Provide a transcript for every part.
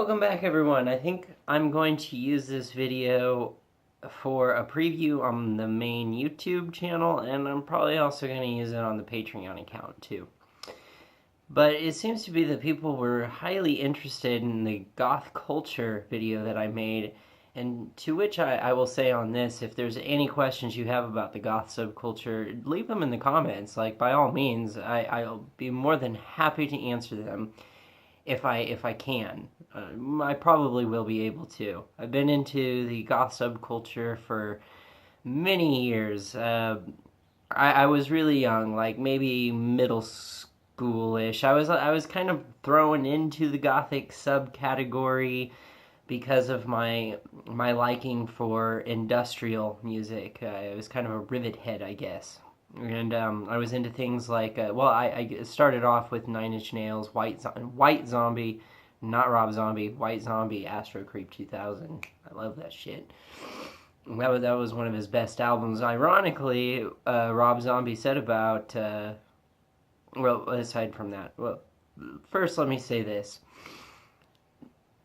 Welcome back, everyone. I think I'm going to use this video for a preview on the main YouTube channel, and I'm probably also going to use it on the Patreon account too. But it seems to be that people were highly interested in the Goth Culture video that I made, and to which I will say on this, if there's any questions you have about the Goth subculture, leave them in the comments. Like, by all means, I'll be more than happy to answer them if I can. I probably will be able to. I've been into the goth subculture for many years. I was really young, like maybe middle schoolish. I was kind of thrown into the gothic subcategory because of my liking for industrial music. I was kind of a rivet head, I guess. And I was into things like, I started off with Nine Inch Nails, White Zombie, not Rob Zombie, White Zombie, Astro Creep 2000. I love that shit. That was one of his best albums. Ironically, Rob Zombie said about, aside from that, first let me say this.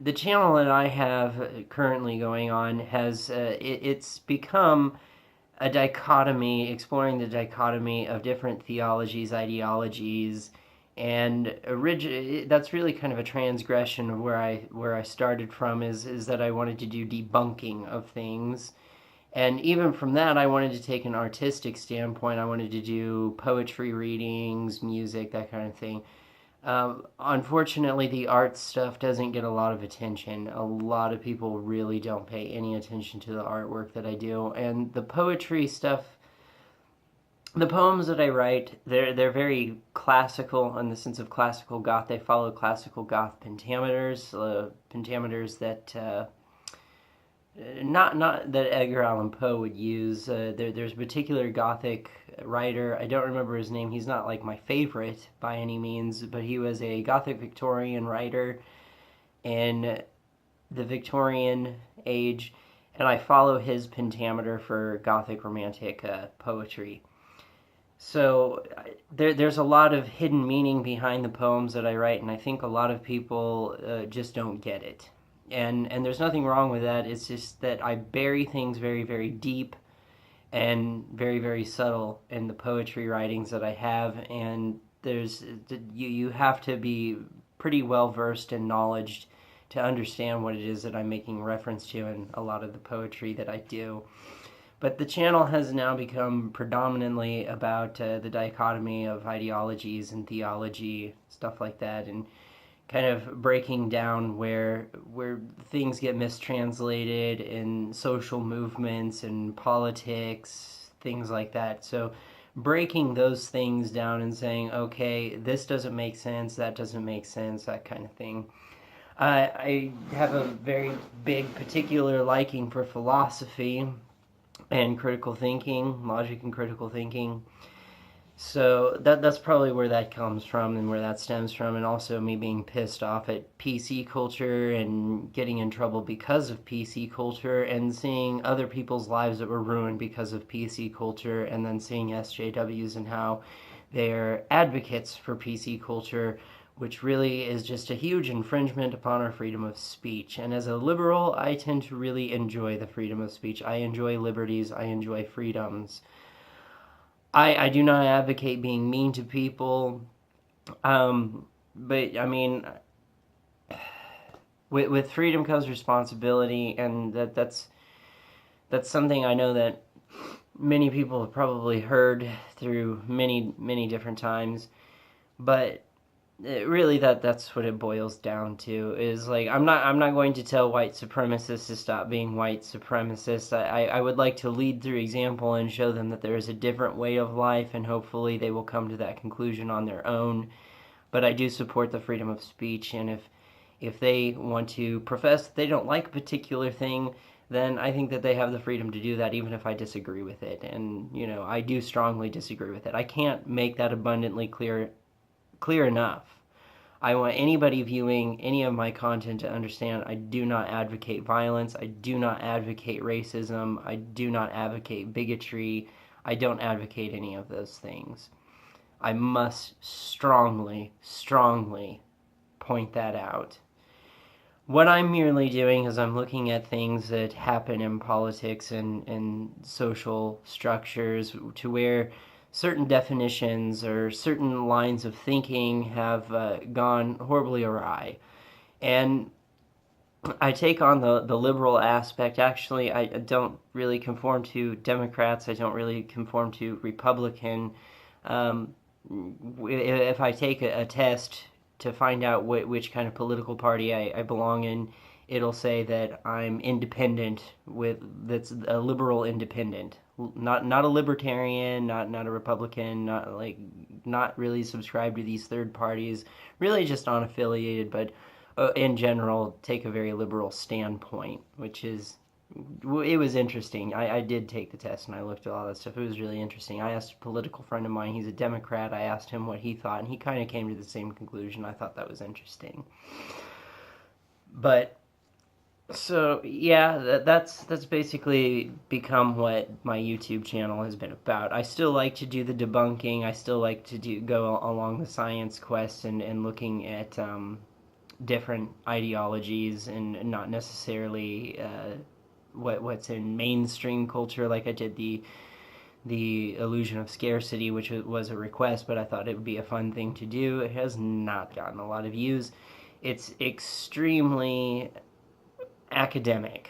The channel that I have currently going on has, it's become a dichotomy, exploring the dichotomy of different theologies, ideologies, and that's really kind of a transgression of where I started from, is that I wanted to do debunking of things. And even from that, I wanted to take an artistic standpoint. I wanted to do poetry readings, music, that kind of thing. Unfortunately, the art stuff doesn't get a lot of attention. A lot of people really don't pay any attention to the artwork that I do. And the poetry stuff, the poems that I write, they're very classical in the sense of classical goth. They follow classical goth pentameters, pentameters that not that Edgar Allan Poe would use. There's a particular gothic writer, I don't remember his name, he's not like my favorite by any means, but he was a gothic Victorian writer in the Victorian age, and I follow his pentameter for gothic romantic poetry. So there's a lot of hidden meaning behind the poems that I write, and I think a lot of people just don't get it. And there's nothing wrong with that. It's just that I bury things very, very deep and very, very subtle in the poetry writings that I have, and you have to be pretty well versed and knowledged to understand what it is that I'm making reference to in a lot of the poetry that I do. But the channel has now become predominantly about the dichotomy of ideologies and theology, stuff like that, and kind of breaking down where things get mistranslated in social movements and politics, things like that. So breaking those things down and saying, okay, this doesn't make sense, that doesn't make sense, that kind of thing. I have a very big particular liking for philosophy and critical thinking, logic and critical thinking. So that's probably where that comes from and where that stems from, and also me being pissed off at PC culture and getting in trouble because of PC culture, and seeing other people's lives that were ruined because of PC culture, and then seeing SJWs and how they're advocates for PC culture, which really is just a huge infringement upon our freedom of speech. And as a liberal, I tend to really enjoy the freedom of speech. I enjoy liberties, I enjoy freedoms. I do not advocate being mean to people, but I mean, with freedom comes responsibility, and that's something I know that many people have probably heard through many different times, but really that's what it boils down to, is like, I'm not going to tell white supremacists to stop being white supremacists. I would like to lead through example and show them that there is a different way of life, and hopefully they will come to that conclusion on their own. But I do support the freedom of speech, and if they want to profess that they don't like a particular thing, then I think that they have the freedom to do that, even if I disagree with it. And, I do strongly disagree with it. I can't make that abundantly clear enough. I want anybody viewing any of my content to understand I do not advocate violence, I do not advocate racism, I do not advocate bigotry, I don't advocate any of those things. I must strongly point that out. What I'm merely doing is I'm looking at things that happen in politics and social structures to where certain definitions or certain lines of thinking have gone horribly awry. And I take on the liberal aspect. Actually, I don't really conform to Democrats. I don't really conform to Republican. Um, if I take a test to find out which kind of political party I belong in, it'll say that I'm independent. That's a liberal independent, not a libertarian, not a Republican, not really subscribed to these third parties. Really, just unaffiliated, but in general, take a very liberal standpoint, which is it was interesting. I did take the test and I looked at all that stuff. It was really interesting. I asked a political friend of mine, he's a Democrat, I asked him what he thought, and he kind of came to the same conclusion. I thought that was interesting. But, so, yeah, that's basically become what my YouTube channel has been about. I still like to do the debunking. I still like to go along the science quest and looking at different ideologies and not necessarily what's in mainstream culture. Like I did the illusion of scarcity, which was a request, but I thought it would be a fun thing to do. It has not gotten a lot of views. It's extremely academic,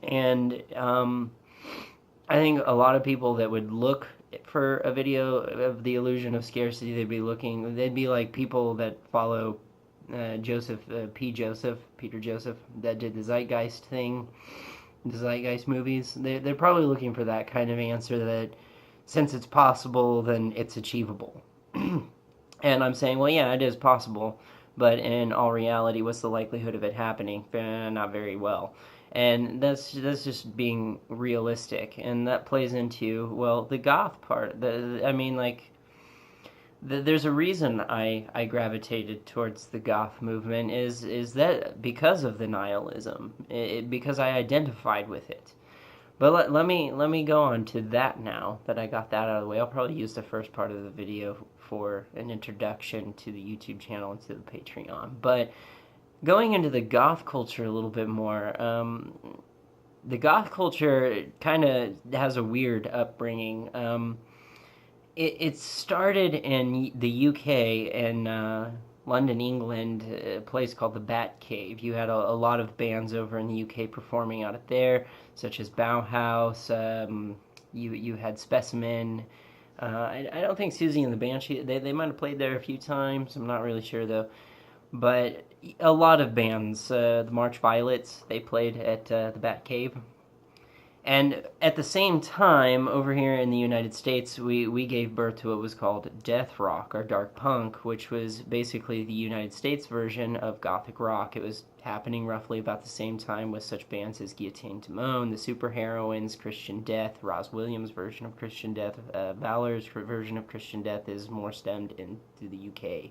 and I think a lot of people that would look for a video of the illusion of scarcity, they'd be like people that follow Peter Joseph, that did the Zeitgeist thing, the Zeitgeist movies. They're probably looking for that kind of answer, that since it's possible, then it's achievable. And I'm saying, well, yeah, it is possible, but in all reality, what's the likelihood of it happening? Not very well. And that's just being realistic, and that plays into, well, the goth part. There's a reason I gravitated towards the goth movement is that because of the nihilism, because I identified with it. But let me go on to that now that I got that out of the way. I'll probably use the first part of the video for an introduction to the YouTube channel and to the Patreon. But going into the goth culture a little bit more, the goth culture kind of has a weird upbringing. It started in the UK, in London, England, a place called the Bat Cave. You had a lot of bands over in the UK performing out of there, such as Bauhaus. You had Specimen. I don't think Susie and the Banshee, they might have played there a few times. I'm not really sure, though. But a lot of bands, the March Violets, they played at the Bat Cave. And at the same time, over here in the United States, we gave birth to what was called death rock, or dark punk, which was basically the United States version of gothic rock. It was happening roughly about the same time with such bands as Guillotine Timon, the Superheroines, Christian Death, Roz Williams' version of Christian Death. Valor's version of Christian Death is more stemmed into the UK.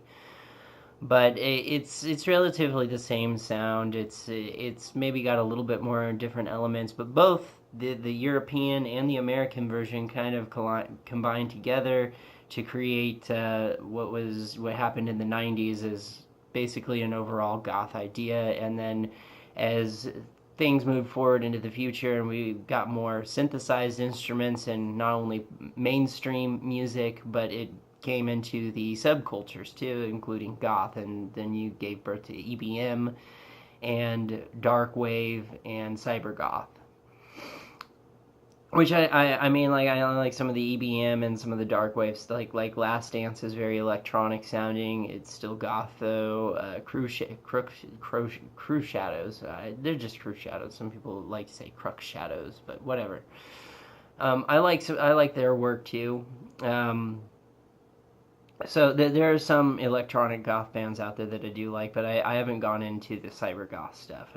But it's relatively the same sound. It's maybe got a little bit more different elements, but both the European and the American version kind of combined together to create what happened in the 90s is basically an overall goth idea. And then as things moved forward into the future and we got more synthesized instruments and not only mainstream music, but it came into the subcultures too, including goth, and then you gave birth to EBM and dark wave and cyber goth. Which I mean, like, I like some of the EBM and some of the dark waves, like Last Dance is very electronic sounding. It's still goth though. Crew Shadows, they're just Crew Shadows. Some people like to say Crux Shadows, but whatever. I like their work too. So there are some electronic goth bands out there that I do like, but I haven't gone into the cyber goth stuff.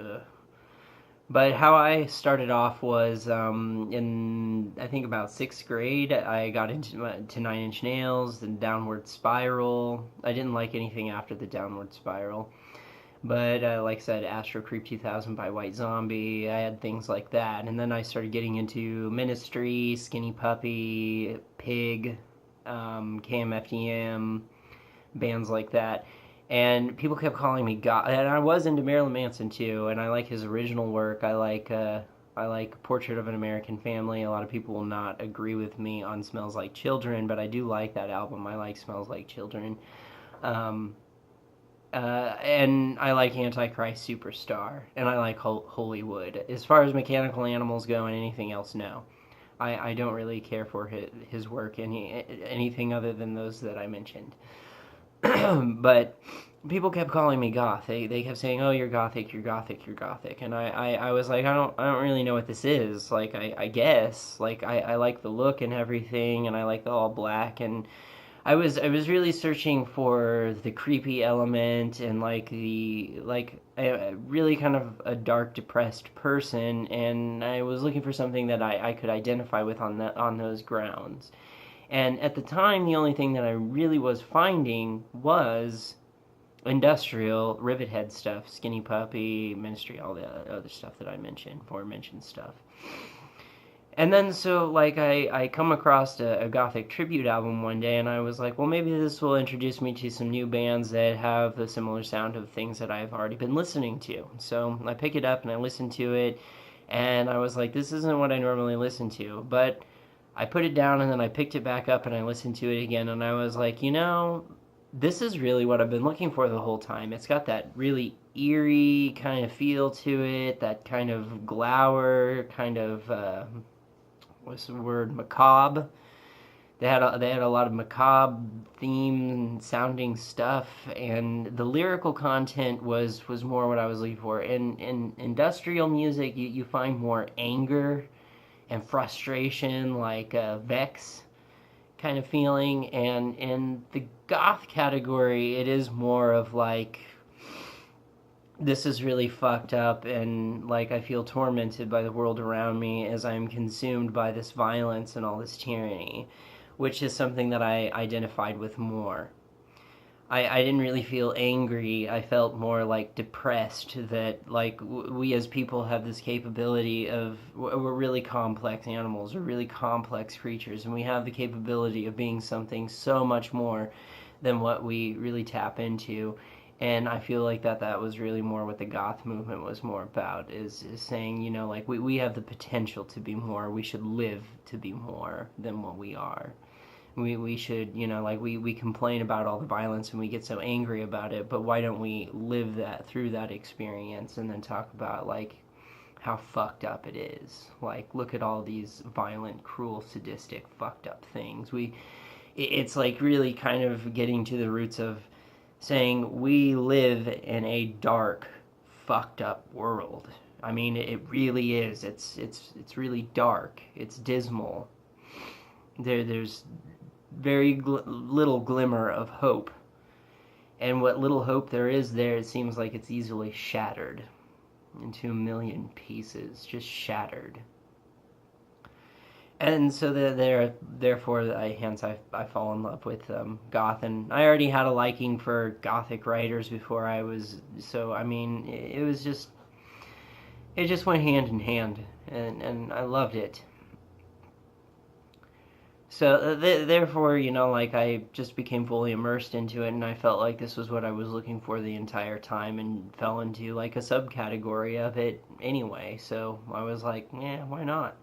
But how I started off was in, I think, about 6th grade. I got into 9 Inch Nails and Downward Spiral. I didn't like anything after the Downward Spiral. But like I said, Astro Creep 2000 by White Zombie, I had things like that. And then I started getting into Ministry, Skinny Puppy, Pig, KMFDM, bands like that. And people kept calling me Goth, and I was into Marilyn Manson too, and I like his original work. I like Portrait of an American Family. A lot of people will not agree with me on Smells Like Children, but I do like that album. I like Smells Like Children. Um, and I like Antichrist Superstar, and I like Hollywood. As far as Mechanical Animals go and anything else, no. I don't really care for his work, anything other than those that I mentioned. But people kept calling me goth. They kept saying, "Oh, you're gothic, you're gothic, you're gothic," and I was like, I don't really know what this is. Like I guess like I like the look and everything, and I like the all black, and I was really searching for the creepy element and like really kind of a dark, depressed person, and I was looking for something that I could identify with on those grounds. And at the time, the only thing that I really was finding was industrial Rivethead stuff, Skinny Puppy, Ministry, all the other stuff that I mentioned, aforementioned stuff. And then so like I come across a gothic tribute album one day, and I was like, well, maybe this will introduce me to some new bands that have the similar sound of things that I've already been listening to. So I pick it up and I listen to it, and I was like, this isn't what I normally listen to, but I put it down and then I picked it back up and I listened to it again, and I was like, this is really what I've been looking for the whole time. It's got that really eerie kind of feel to it, that kind of glower, kind of what's the word, macabre. They had a lot of macabre theme sounding stuff, and the lyrical content was more what I was looking for. In industrial music, you find more anger and frustration, like Vex kind of feeling, and in the goth category, it is more of like, this is really fucked up, and like I feel tormented by the world around me as I'm consumed by this violence and all this tyranny, which is something that I identified with more. I didn't really feel angry. I felt more like depressed, that like we as people have this capability of, we're really complex animals, we're really complex creatures, and we have the capability of being something so much more than what we really tap into. And I feel like that was really more what the goth movement was more about, is saying, like we have the potential to be more, we should live to be more than what we are. We should, like we complain about all the violence and we get so angry about it, but why don't we live that through that experience and then talk about like how fucked up it is. Like, look at all these violent, cruel, sadistic, fucked up things. It's like really kind of getting to the roots of saying we live in a dark, fucked up world. I mean, it really is. It's really dark. It's dismal. There's very little glimmer of hope, and what little hope there is there, it seems like it's easily shattered into a million pieces, just shattered. And so therefore, I fall in love with goth, and I already had a liking for gothic writers before I was. So I mean, it just went hand in hand, and I loved it. So therefore, like I just became fully immersed into it, and I felt like this was what I was looking for the entire time, and fell into like a subcategory of it anyway. So I was like, yeah, why not?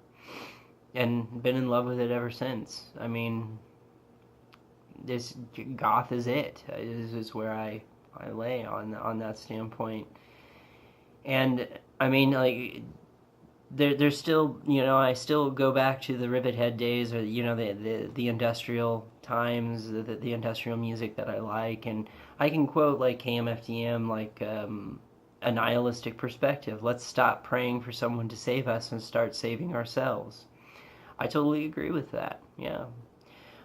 And been in love with it ever since. I mean, this goth is it. This is where I lay on that standpoint. And I mean, like, there's still, I still go back to the Rivethead days, or the industrial times, the industrial music that I like, and I can quote like KMFDM, like a nihilistic perspective. Let's stop praying for someone to save us and start saving ourselves. I totally agree with that, yeah.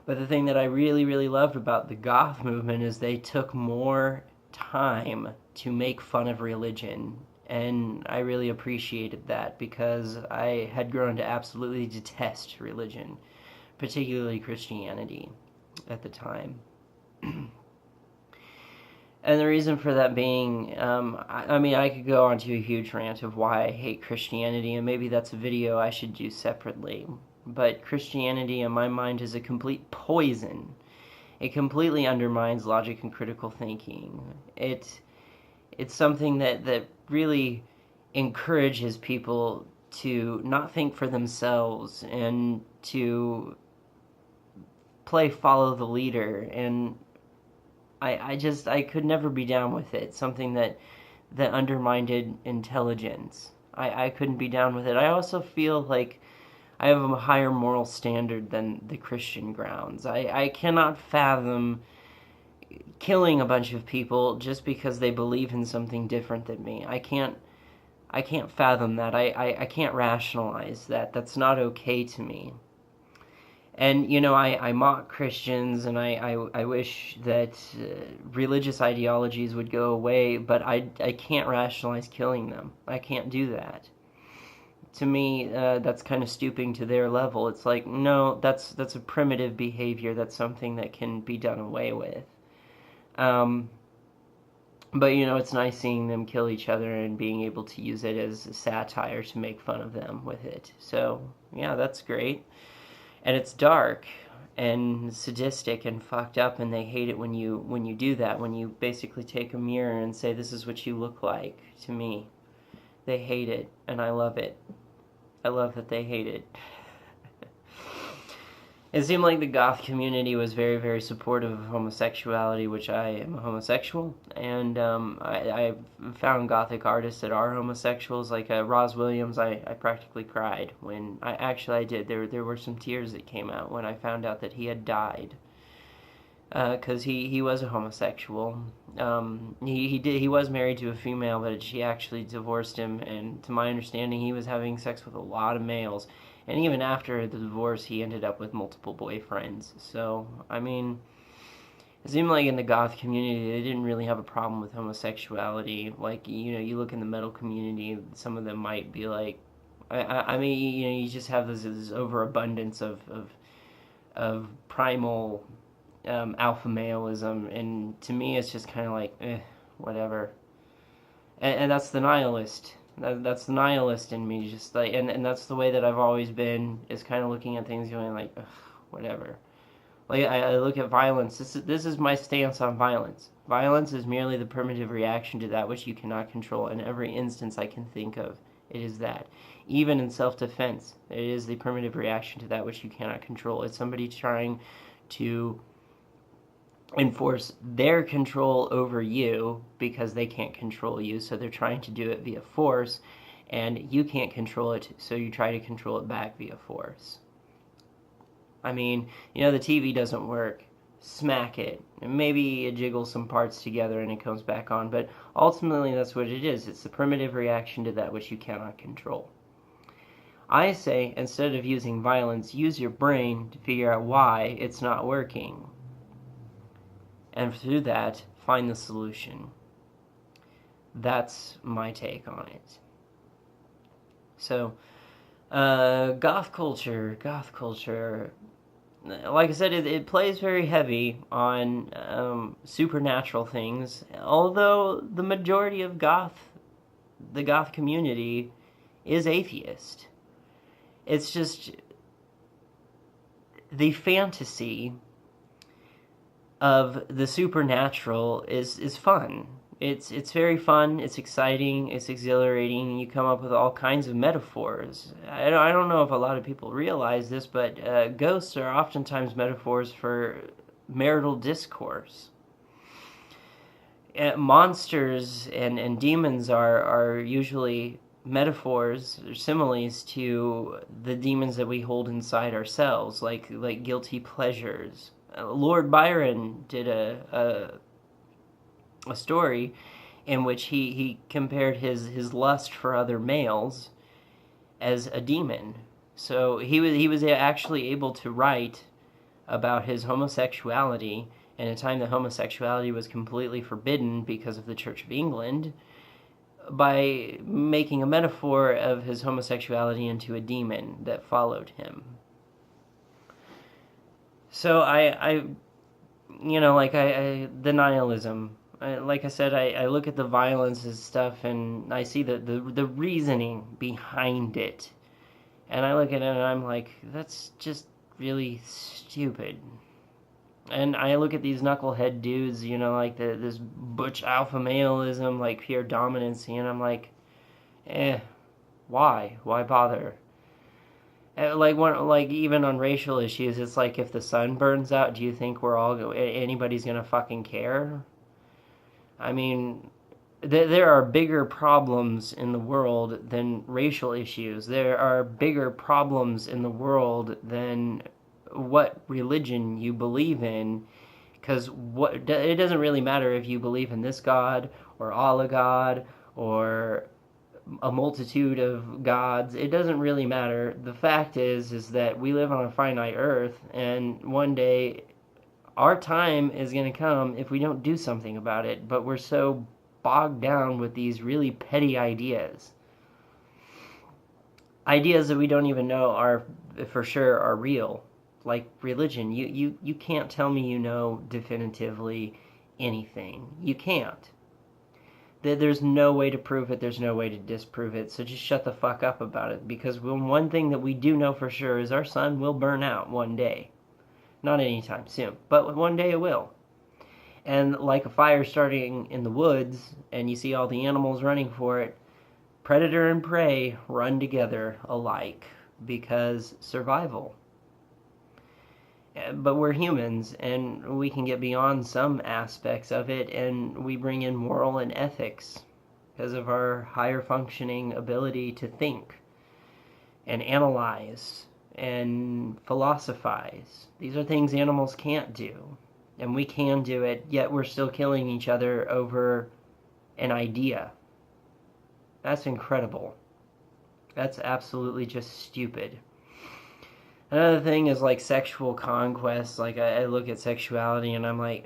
But the thing that I really, really loved about the goth movement is they took more time to make fun of religion. And I really appreciated that, because I had grown to absolutely detest religion, particularly Christianity at the time. And the reason for that being, I mean, I could go on to a huge rant of why I hate Christianity, and maybe that's a video I should do separately. But Christianity, in my mind, is a complete poison. It completely undermines logic and critical thinking. It's something that really encourages people to not think for themselves and to play follow the leader, and I could never be down with it. Something that undermined intelligence. I couldn't be down with it. I also feel like I have a higher moral standard than the Christian grounds. I cannot fathom killing a bunch of people just because they believe in something different than me. I can't fathom that. I can't rationalize that. That's not okay to me. And, I mock Christians, and I wish that religious ideologies would go away, but I can't rationalize killing them. I can't do that. To me, that's kind of stooping to their level. It's like, no, that's a primitive behavior. That's something that can be done away with. But, it's nice seeing them kill each other and being able to use it as a satire to make fun of them with it. So, yeah, that's great. And it's dark and sadistic and fucked up, and they hate it when you do that, when you basically take a mirror and say, this is what you look like to me. They hate it, and I love it. I love that they hate it. It seemed like the goth community was very, very supportive of homosexuality, which I am a homosexual, and I found gothic artists that are homosexuals, like Roz Williams. I practically cried when I did. There were some tears that came out when I found out that he had died, because he was a homosexual. He was married to a female, but she actually divorced him, and to my understanding, he was having sex with a lot of males. And even after the divorce, he ended up with multiple boyfriends. So, I mean, it seemed like in the goth community, they didn't really have a problem with homosexuality. Like, you look in the metal community, some of them might be like, I mean, you just have this overabundance of primal alpha maleism. And to me, it's just kind of like, whatever. And that's the nihilist. That's the nihilist in me, just like, and that's the way that I've always been, is kind of looking at things going like, ugh, whatever. Like, I look at violence. This is my stance on violence. Violence is merely the primitive reaction to that which you cannot control. In every instance I can think of, it is that. Even in self-defense, it is the primitive reaction to that which you cannot control. It's somebody trying to enforce their control over you because they can't control you, so they're trying to do it via force, and you can't control it, so you try to control it back via force. I mean, the TV doesn't work. Smack it. And maybe you jiggle some parts together and it comes back on, but ultimately that's what it is. It's the primitive reaction to that which you cannot control. I say, instead of using violence, use your brain to figure out why it's not working. And through that, find the solution. That's my take on it. So, goth culture. Like I said, it plays very heavy on supernatural things. Although the majority of the goth community is atheist. It's just the fantasy of the supernatural is fun. It's very fun, it's exciting, it's exhilarating. You come up with all kinds of metaphors. I don't know if a lot of people realize this, but ghosts are oftentimes metaphors for marital discourse. Monsters and demons are usually metaphors or similes to the demons that we hold inside ourselves, like guilty pleasures. Lord Byron did a story in which he compared his lust for other males as a demon. So he was actually able to write about his homosexuality in a time that homosexuality was completely forbidden because of the Church of England, by making a metaphor of his homosexuality into a demon that followed him. So the nihilism. Like I said, I look at the violence and stuff, and I see the reasoning behind it, and I look at it and I'm like, that's just really stupid. And I look at these knucklehead dudes, like this butch alpha maleism, like pure dominancy, and I'm like, why? Why bother? Like even on racial issues, it's like if the sun burns out, do you think anybody's gonna fucking care? I mean, there are bigger problems in the world than racial issues. There are bigger problems in the world than what religion you believe in. Because it doesn't really matter if you believe in this God or Allah God or a multitude of gods. It doesn't really matter. The fact is that we live on a finite earth, and one day our time is going to come if we don't do something about it. But we're so bogged down with these really petty ideas that we don't even know are for sure are real, like religion. You can't tell me you know definitively anything. You can't. There's no way to prove it. There's no way to disprove it. So just shut the fuck up about it. Because one thing that we do know for sure is our sun will burn out one day. Not anytime soon, but one day it will. And like a fire starting in the woods, and you see all the animals running for it, predator and prey run together alike because survival. But we're humans, and we can get beyond some aspects of it, and we bring in moral and ethics because of our higher functioning ability to think and analyze and philosophize. These are things animals can't do, and we can do it, yet we're still killing each other over an idea. That's incredible. That's absolutely just stupid. Another thing is like sexual conquest. Like I look at sexuality and I'm like,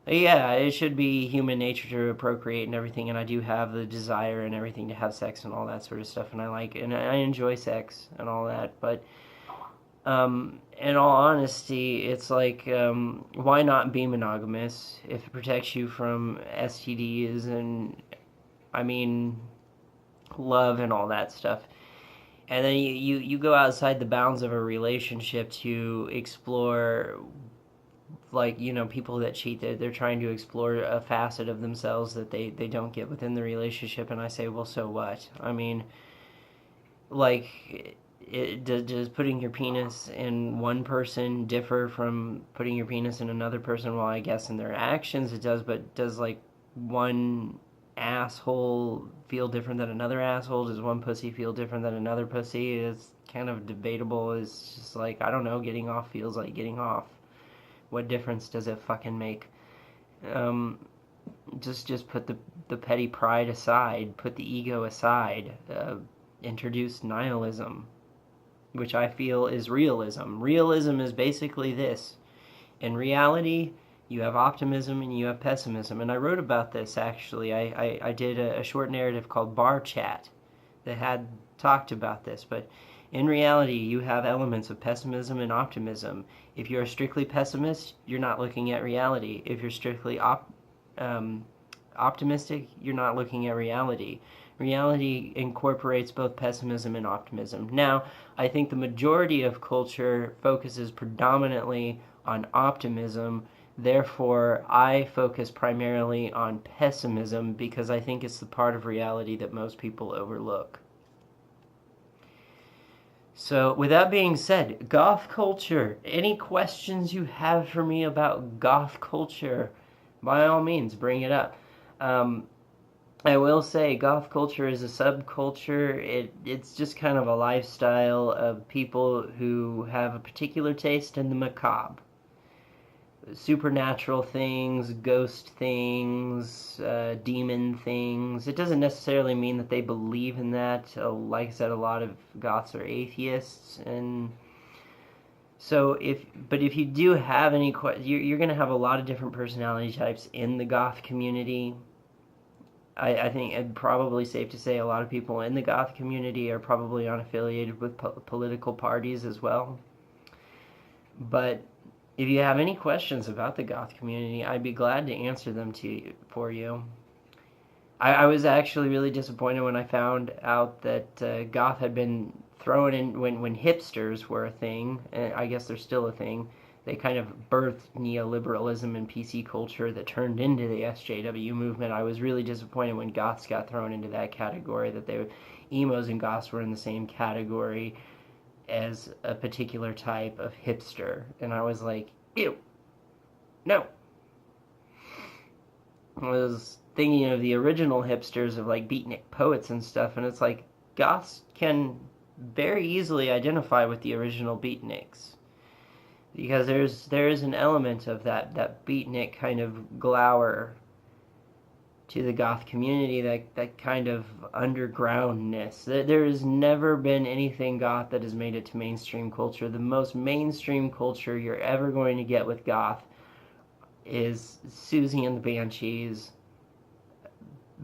yeah, it should be human nature to procreate and everything, and I do have the desire and everything to have sex and all that sort of stuff, and I enjoy sex and all that, but in all honesty, it's like, why not be monogamous if it protects you from STDs and, I mean, love and all that stuff? And then you go outside the bounds of a relationship to explore, like, people that cheat, they're trying to explore a facet of themselves that they don't get within the relationship, and I say, well, so what? I mean, like, does putting your penis in one person differ from putting your penis in another person? Well, I guess in their actions it does, but does, like, one asshole feel different than another asshole? Does one pussy feel different than another pussy? It's kind of debatable. It's just like, I don't know, getting off feels like getting off. What difference does it fucking make? Just put the petty pride aside, put the ego aside, introduce nihilism, which I feel is realism. Realism is basically this. In reality, you have optimism and you have pessimism. And I wrote about this, actually. I did a short narrative called Bar Chat that had talked about this. But in reality, you have elements of pessimism and optimism. If you're a strictly pessimist, you're not looking at reality. If you're strictly optimistic, you're not looking at reality. Reality incorporates both pessimism and optimism. Now, I think the majority of culture focuses predominantly on optimism. Therefore, I focus primarily on pessimism because I think it's the part of reality that most people overlook. So, with that being said, Goth Culture. Any questions you have for me about Goth Culture, by all means, bring it up. I will say Goth Culture is a subculture. It's just kind of a lifestyle of people who have a particular taste in the macabre. Supernatural things, ghost things, demon things. It doesn't necessarily mean that they believe in that. Like I said, a lot of goths are atheists, and so if you do have any questions, you're going to have a lot of different personality types in the goth community. I think it's probably safe to say a lot of people in the goth community are probably unaffiliated with political parties as well. But if you have any questions about the goth community, I'd be glad to answer them for you. I was actually really disappointed when I found out that goth had been thrown in when hipsters were a thing. And I guess they're still a thing. they kind of birthed neoliberalism and PC culture that turned into the SJW movement. I was really disappointed when goths got thrown into that category, that emos and goths were in the same category as a particular type of hipster. And I was like, ew, no. I was thinking of the original hipsters of like beatnik poets and stuff, and it's like goths can very easily identify with the original beatniks, because there is an element of that beatnik kind of glower to the goth community, that kind of undergroundness. There has never been anything goth that has made it to mainstream culture. The most mainstream culture you're ever going to get with goth is Susie and the Banshees,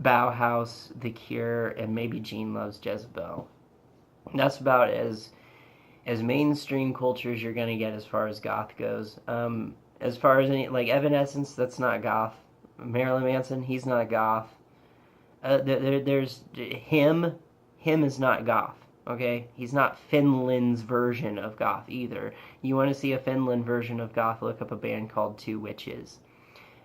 Bauhaus, The Cure, and maybe Gene Loves Jezebel. That's about as mainstream culture as you're going to get as far as goth goes. As far as any, like Evanescence, that's not goth. Marilyn Manson, he's not goth. There's him is not goth. Okay, he's not Finland's version of goth either. You want to see a Finland version of goth, look up a band called Two Witches.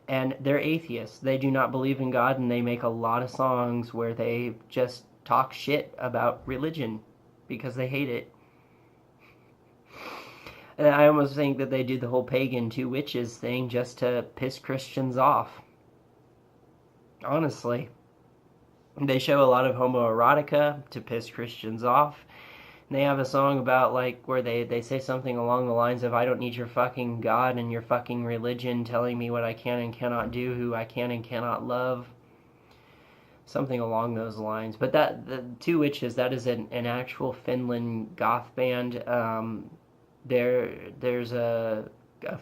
And they're atheists. They do not believe in God, and they make a lot of songs where they just talk shit about religion because they hate it. And I almost think that they do the whole pagan Two Witches thing just to piss Christians off. Honestly. They show a lot of homoerotica to piss Christians off. And they have a song about, like, where they say something along the lines of, I don't need your fucking God and your fucking religion telling me what I can and cannot do, who I can and cannot love. Something along those lines. But the Two Witches, that is an actual Finland goth band. There's a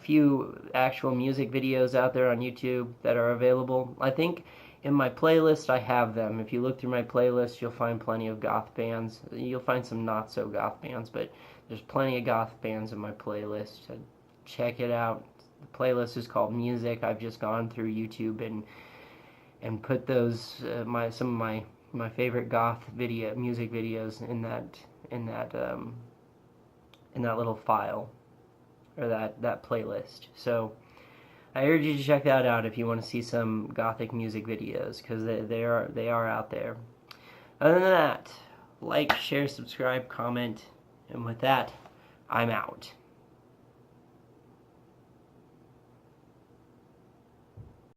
few actual music videos out there on YouTube that are available. I think in my playlist I have them. If you look through my playlist, you'll find plenty of goth bands. You'll find some not so goth bands, but there's plenty of goth bands in my playlist. So check it out. The playlist is called Music. I've just gone through YouTube and put those some of my favorite goth music videos in that little file, or that playlist. So I urge you to check that out if you want to see some gothic music videos, because they are out there. Other than that, like, share, subscribe, comment, and with that, I'm out.